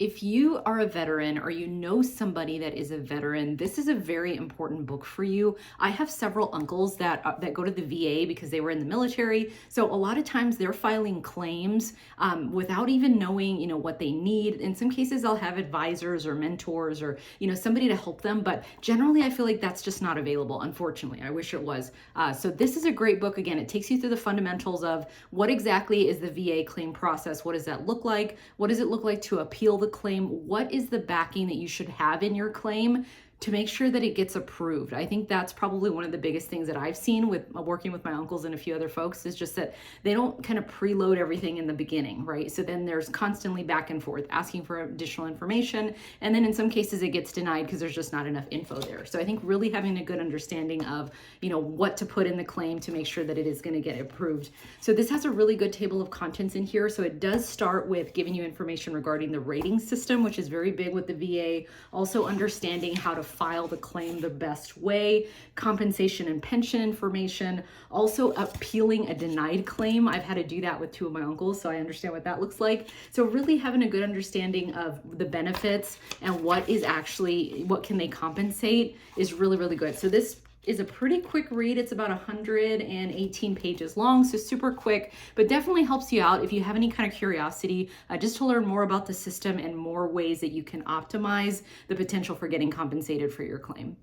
If you are a veteran or you know somebody that is a veteran, this is a very important book for you. I have several uncles that go to the VA because they were in the military. So a lot of times they're filing claims without even knowing, what they need. In some cases, they'll have advisors or mentors or, somebody to help them. But generally, I feel like that's just not available, unfortunately. I wish it was. So this is a great book. Again, it takes you through the fundamentals of what exactly is the VA claim process? What does that look like? What does it look like to appeal the claim? What is the backing that you should have in your claim to make sure that it gets approved? I think that's probably one of the biggest things that I've seen with working with my uncles and a few other folks is just that they don't kind of preload everything in the beginning, right? So then there's constantly back and forth asking for additional information. And then in some cases it gets denied because there's just not enough info there. So I think really having a good understanding of, what to put in the claim to make sure that it is going to get approved. So this has a really good table of contents in here. So it does start with giving you information regarding the rating system, which is very big with the VA. Also understanding how to file the claim the best way, compensation and pension information, also appealing a denied claim. I've had to do that with two of my uncles, so I understand what that looks like. So really having a good understanding of the benefits and what can they compensate is really, really good. So this is a pretty quick read. It's about 118 pages long, so super quick, but definitely helps you out if you have any kind of curiosity just to learn more about the system and more ways that you can optimize the potential for getting compensated for your claim.